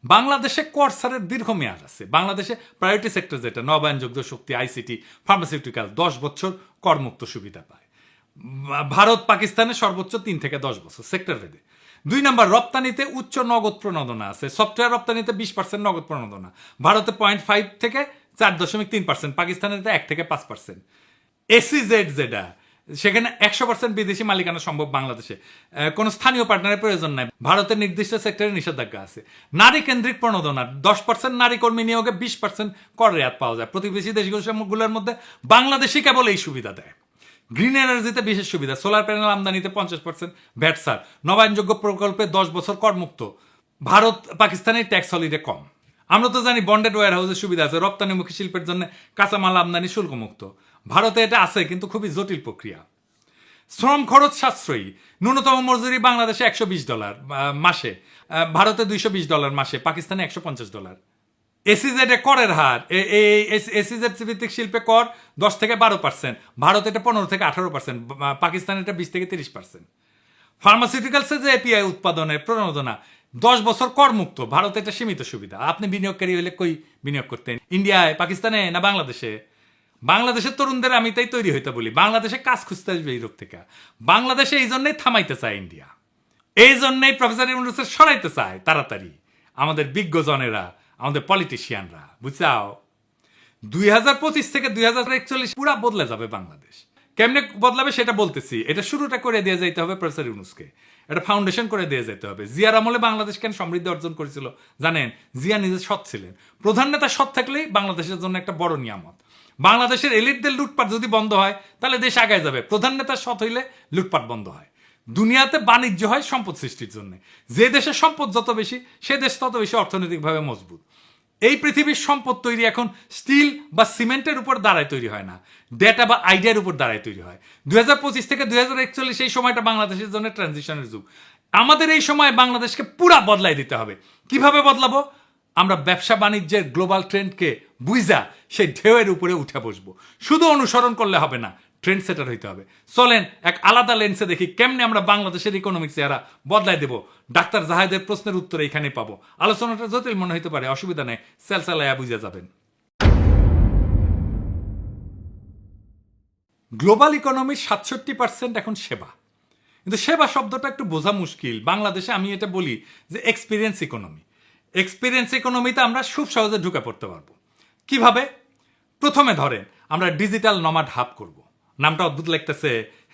বাংলাদেশে কর্সারের দীর্ঘমেয়াদ আছে। বাংলাদেশে প্রায়োরিটি সেক্টর যেটা নবায়নযোগ্য শক্তি, আইসিটি, ফার্মাসিউটিক্যাল 10 বছর করমুক্ত সুবিধা পায়। ভারত পাকিস্তানে সর্বোচ্চ 3 থেকে 10 বছর সেক্টর ভেদে। 2 নম্বর, রপ্তানিতে উচ্চ নগদ প্রণোদনা আছে। সফটওয়্যার রপ্তানিতে 20% নগদ প্রণোদনা, ভারতে 0.5 থেকে 4.3%, পাকিস্তানের 1 থেকে 5%। এসিজেড যেটা, সেখানে 100% বিদেশি মালিকানা সম্ভব বাংলাদেশে, কোনো স্থানীয় পার্টনারের প্রয়োজন নাই। ভারতের নির্দিষ্ট সেক্টরে নিষেধাজ্ঞা আছে। নারী কেন্দ্রিক প্রণোদনা, 10% নারী কর্মী নিয়োগে 20% কর রেয়াত পাওয়া যায়। প্রতিবেশী দেশগুলোর মধ্যে বাংলাদেশই কেবল এই সুবিধা দেয়। গ্রিন এনার্জিতে বিশেষ সুবিধা, সোলার প্যানেল আমদানিতে 50% ভ্যাট ছাড়, নবায়নযোগ্য প্রকল্পে 10 বছর করমুক্ত। ভারত পাকিস্তানের ট্যাক্স হলিডে কম। আমরা তো জানি বন্ডেড ওয়্যার হাউসের সুবিধা আছে, রপ্তানিমুখী শিল্পের জন্য কাঁচামাল আমদানি শুল্কমুক্ত। ভারতে এটা আছে, কিন্তু খুবই জটিল প্রক্রিয়া। শ্রম খরচ সাশ্রয়ী, ন্যূনতম মজুরি বাংলাদেশে $120 মাসে, ভারতে $220 মাসে, পাকিস্তানে $150। এসিজেড করের হার, এসিজেড ভিত্তিক শিল্পে কর 10 থেকে 12%, ভারত এটা 15 থেকে 18%, পাকিস্তান এটা 20 থেকে 30%। ফার্মাসিউটিক্যালসে যে এপিআই উৎপাদনের প্রণোদনা 10 বছর করমুক্ত, ভারতে এটা সীমিত সুবিধা। আপনি বিনিয়োগকারী হলে কই বিনিয়োগ করতেন? ইন্ডিয়ায়, পাকিস্তানে, না বাংলাদেশে? বাংলাদেশের তরুণদের আমি তাই তৈরি হইতে বলি, বাংলাদেশে কাজ খুঁজতে আসবে ইউরোপ থেকে। বাংলাদেশে এই জন্যই থামাইতে চায় ইন্ডিয়া, এই জন্যই প্রফেসর ইউনূসের সরাইতে চায় তাড়াতাড়ি আমাদের বিজ্ঞজনেরা, আমাদের পলিটিশিয়ানরা। বুঝছাও, 2025 থেকে 2041 পুরা বদলে যাবে বাংলাদেশ। কেমনে বদলাবে সেটা বলতেছি। এটা শুরুটা করে দিয়ে যাইতে হবে প্রফেসর ইউনূসকে, এটা ফাউন্ডেশন করে দিয়ে যেতে হবে। জিয়ার আমলে বাংলাদেশ কেন সমৃদ্ধি অর্জন করেছিল জানেন? জিয়া নিজে সৎ ছিলেন। প্রধান নেতা সৎ থাকলেই বাংলাদেশের জন্য একটা বড় নিয়ামত। বাংলাদেশের এলিটদের লুটপাট যদি বন্ধ হয় তাহলে দেশ আগায় যাবে। প্রধান নেতা সৎ হইলে লুটপাট বন্ধ হয়। দুনিয়াতে বাণিজ্য হয় সম্পদ সৃষ্টির জন্য। যে দেশের সম্পদ যত বেশি, সে দেশ তত বেশি অর্থনৈতিকভাবে মজবুত। এই পৃথিবীর সম্পদ তৈরি এখন স্টিল বা সিমেন্টের উপর দাঁড়ায় তৈরি হয় না, ডেটা বা আইডিয়ার উপর দাঁড়ায় তৈরি হয়। 2025 থেকে 2041 এই সময়টা বাংলাদেশের জন্য ট্রানজিশনের যুগ। আমাদের এই সময় বাংলাদেশকে পুরা বদলাই দিতে হবে। কিভাবে বদলাবো? আমরা ব্যবসা বাণিজ্যের গ্লোবাল ট্রেন্ডকে বুঝা সেই ঢেউয়ের উপরে উঠে বসবো। শুধু অনুসরণ করলে হবে না, ট্রেন্ড সেটার হইতে হবে। চলেন এক আলাদা লেন্সে দেখি কেমনে আমরা বাংলাদেশের ইকোনমিক চেহারা বদলাই দেব। ডাক্তার জাহেদের প্রশ্নের উত্তর এখানে পাবো। আলোচনাটা জটিল মনে হইতে পারে, অসুবিধা নেই, সেলসালায়া বুঝে যাবেন। গ্লোবাল ইকোনমির 67% এখন সেবা, কিন্তু সেবা শব্দটা একটু বোঝা মুশকিল। বাংলাদেশে আমি এটা বলি যে এক্সপিরিয়েন্স ইকোনমি। এক্সপিরিয়েন্স ইকোনমিতে আমরা খুব সহজে ঢুকে পড়তে পারবো। কিভাবে? প্রথমে ধরেন আমরা ডিজিটাল নমাড হাব করব। নামটা অদ্ভুত লাগতেছে,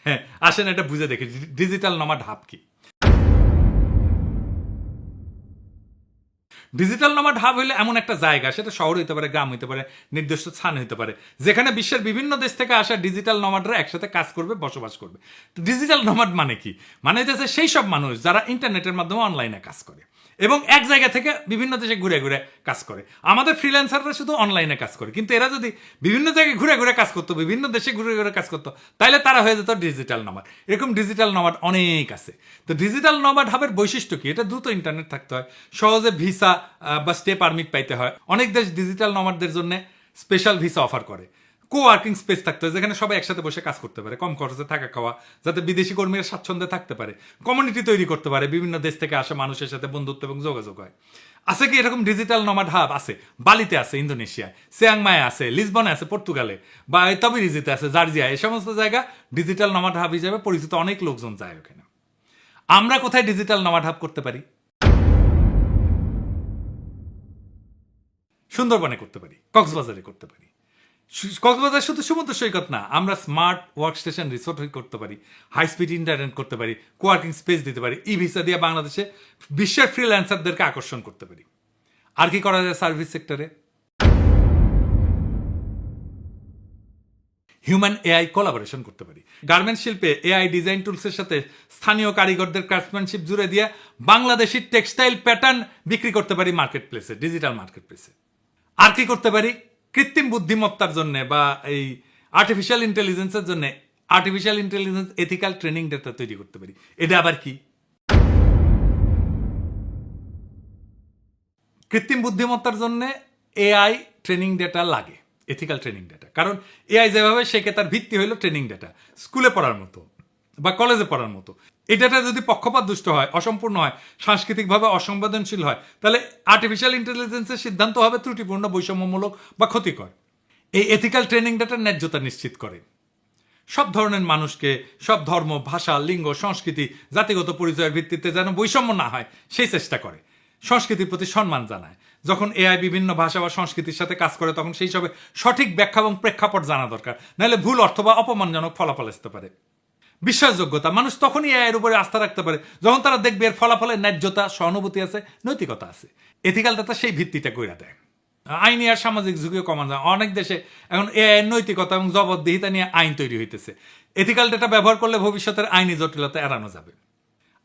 হ্যাঁ, আসেন এটা বুঝে দেখি ডিজিটাল নমাড হাব কি। ডিজিটাল নমাড হাব হইলে এমন একটা জায়গা, সেটা শহর হইতে পারে, গ্রাম হইতে পারে, নির্দিষ্ট স্থান হইতে পারে, যেখানে বিশ্বের বিভিন্ন দেশ থেকে আসা ডিজিটাল নমাডরা একসাথে কাজ করবে, বসবাস করবে। তো ডিজিটাল নমাড মানে কি? মানে হচ্ছে সেই সব মানুষ যারা ইন্টারনেটের মাধ্যমে অনলাইনে কাজ করে এবং এক জায়গা থেকে বিভিন্ন দেশে ঘুরে ঘুরে কাজ করে। আমাদের ফ্রিল্যান্সাররা শুধু অনলাইনে কাজ করে, কিন্তু এরা যদি বিভিন্ন জায়গায় ঘুরে ঘুরে কাজ করতো, বিভিন্ন দেশে ঘুরে ঘুরে কাজ করতো, তাহলে তারা হয়ে যেত ডিজিটাল নমাড। এরকম ডিজিটাল নমাড অনেক আছে। তো ডিজিটাল নমাড হাবের বৈশিষ্ট্য কি? এটা দ্রুত ইন্টারনেট থাকতে হয়, সহজে ভিসা বা স্টে পারমিট পাইতে হয়। অনেক দেশ ডিজিটাল নমাডদের জন্য স্পেশাল ভিসা অফার করে। কোওয়ার্কিং স্পেস থাকতে হয়, যেখানে সবাই একসাথে বসে কাজ করতে পারে, কম খরচে থাকা খাওয়া, যাতে বিদেশি কর্মীরা স্বাচ্ছন্দ্যে থাকতে পারে, কমিউনিটি তৈরি করতে পারে, বিভিন্ন দেশ থেকে আসা মানুষের সাথে বন্ধুত্ব এবং যোগাযোগ হয়। আছে কি এরকম ডিজিটাল নমাড হাব? আছে। বালিতে আছে, ইন্দোনেশিয়ায়, চিয়াংমায়ে আছে, লিসবনে আছে, পর্তুগালে, বা তবিরিজিতে আছে, জার্জিয়া। এই সমস্ত জায়গা ডিজিটাল নমাড হাব হিসেবে পরিচিত। অনেক লোকজন যায় ওখানে। আমরা কোথায় ডিজিটাল নমাড হাব করতে পারি? সুন্দরবনে করতে পারি, কক্সবাজারে করতে পারি। কক্সবাজার শুধু সমুদ্র সৈকত না, আমরা স্মার্ট ওয়ার্ক স্টেশন রিসোর্ট করতে পারি, হাই স্পিড ইন্টারনেট করতে পারি, কোয়ার্কিং স্পেস দিতে পারি, ই ভিসা দিয়ে বাংলাদেশে বিশ্বের ফ্রিল্যান্সারদেরকে আকর্ষণ করতে পারি। আর কি করা যায় সার্ভিস সেক্টরে? হিউম্যান এআই কোলাবোরেশন করতে পারি। গার্মেন্টস শিল্পে এআই ডিজাইন টুলসের সাথে স্থানীয় কারিগরদের ক্রাফটম্যানশিপ জুড়ে দিয়ে বাংলাদেশি টেক্সটাইল প্যাটার্ন বিক্রি করতে পারি মার্কেট প্লেসে, ডিজিটাল মার্কেট প্লেসে। আর কি করতে পারি? কৃত্রিম বুদ্ধিমত্তার জন্য বা এই আর্টিফিশিয়াল ইন্টেলিজেন্সের জন্য artificial intelligence ethical training data তৈরি করতে পারি। এটা আবার কি? কৃত্রিম বুদ্ধিমত্তার জন্য এআই ট্রেনিং ডেটা লাগে, এথিক্যাল ট্রেনিং ডেটা। কারণ এআই যেভাবে শেখে তার ভিত্তি হইল ট্রেনিং ডেটা। স্কুলে পড়ার মতো বা কলেজে পড়ার মতো। এই ডেটা যদি পক্ষপাত দুষ্ট হয়, অসম্পূর্ণ হয়, সাংস্কৃতিকভাবে অসংবেদনশীল হয়, তাহলে আর্টিফিশিয়াল ইন্টেলিজেন্সের সিদ্ধান্ত হবে ত্রুটিপূর্ণ, বৈষম্যমূলক বা ক্ষতিকর। এই এথিক্যাল ট্রেনিং ডেটার ন্যায্যতা নিশ্চিত করে। সব ধরনের মানুষকে, সব ধর্ম, ভাষা, লিঙ্গ, সংস্কৃতি, জাতিগত পরিচয়ের ভিত্তিতে যেন বৈষম্য না হয় সেই চেষ্টা করে। সংস্কৃতির প্রতি সম্মান জানায়। যখন এআই বিভিন্ন ভাষা বা সংস্কৃতির সাথে কাজ করে তখন সেই সবে সঠিক ব্যাখ্যা এবং প্রেক্ষাপট জানা দরকার, নাহলে ভুল অর্থ বা অপমানজনক ফলাফল আসতে পারে। বিশ্বাসযোগ্যতা, মানুষ তখনই এর উপরে আস্থা রাখতে পারে যখন তারা দেখবে এর ফলাফলের ন্যায্যতা, সহানুভূতি আছে, নৈতিকতা আছে। এথিক্যাল ডাটা সেই ভিত্তিটা কইরা দেয়। আইনি আর সামাজিক ঝুঁকিও কমান যায়। অনেক দেশে এখন এর নৈতিকতা এবং জবাবদিহিতা নিয়ে আইন তৈরি হইতেছে। এথিক্যাল ডেটা ব্যবহার করলে ভবিষ্যতের আইনি জটিলতা এড়ানো যাবে।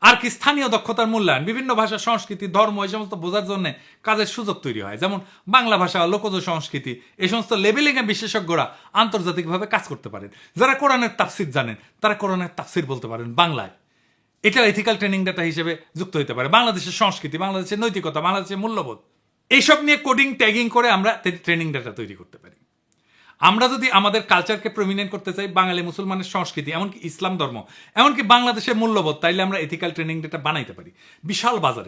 আর কি, স্থানীয় দক্ষতার মূল্যায়ন, বিভিন্ন ভাষা, সংস্কৃতি, ধর্ম এই সমস্ত বোঝার জন্য কাজের সুযোগ তৈরি হয়। যেমন বাংলা ভাষা, লোকজ সংস্কৃতি, এই সমস্ত লেবেলিং এ বিশেষজ্ঞরা আন্তর্জাতিকভাবে কাজ করতে পারেন। যারা কোরআনের তাফসির জানেন তারা কোরআনের তাফসির বলতে পারেন বাংলায়। এটা এথিক্যাল ট্রেনিং ডাটা হিসেবে যুক্ত হতে পারে। বাংলাদেশের সংস্কৃতি, বাংলাদেশের নৈতিকতা, বাংলাদেশের মূল্যবোধ, এইসব নিয়ে কোডিং, ট্যাগিং করে আমরা ট্রেনিং ডাটা তৈরি করতে পারি। আমরা যদি আমাদের কালচারকে প্রমিনেন্ট করতে চাই, বাঙালি মুসলমানের সংস্কৃতি, এমনকি ইসলাম ধর্ম, এমনকি বাংলাদেশের মূল্যবোধ, তাইলে আমরা এথিক্যাল ট্রেনিং ডেটা বানাইতে পারি। বিশাল বাজার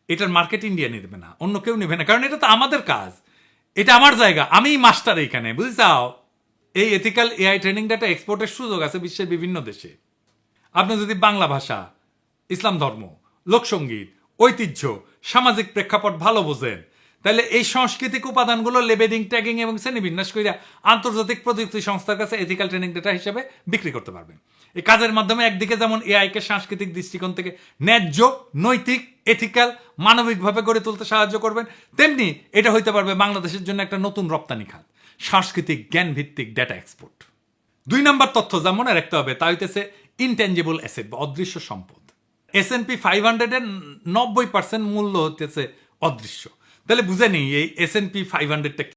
এটার মার্কেট ইন্ডিয়া নেবে না, অন্য কেউ নেবে না, কারণ এটা তো আমাদের কাজ, এটা আমার জায়গা, আমিই মাস্টার এইখানে, বুঝছাও? এই এথিক্যাল এআই ট্রেনিং ডেটা এক্সপোর্টের সুযোগ আছে বিশ্বের বিভিন্ন দেশে। আপনি যদি বাংলা ভাষা, ইসলাম ধর্ম, লোকসঙ্গীত, ঐতিহ্য, সামাজিক প্রেক্ষাপট ভালো বোঝেন, তাহলে এই সাংস্কৃতিক উপাদানগুলো লেবেলিং, ট্যাগিং এবং শ্রেণীবিন্যাস কইরা আন্তর্জাতিক প্রযুক্তি সংস্থার কাছে এথিক্যাল ট্রেনিং ডেটা হিসেবে বিক্রি করতে পারবেন। এই কাজের মাধ্যমে একদিকে যেমন এআই কে সাংস্কৃতিক দৃষ্টিকোণ থেকে ন্যায্য, নৈতিক, এথিক্যাল, মানবিকভাবে গড়ে তুলতে সাহায্য করবেন, তেমনি এটা হইতে পারবে বাংলাদেশের জন্য একটা নতুন রপ্তানি খাত, সাংস্কৃতিক জ্ঞান ভিত্তিক ডেটা এক্সপোর্ট। 2 নম্বর তথ্য যা মনে রাখতে হবে তা হইতেছে ইনটেনজিবল অ্যাসেট বা অদৃশ্য সম্পদ। S&P 500 এর 90% মূল্য হতেছে অদৃশ্য। তাহলে বুঝে নেই এই S&P 500টা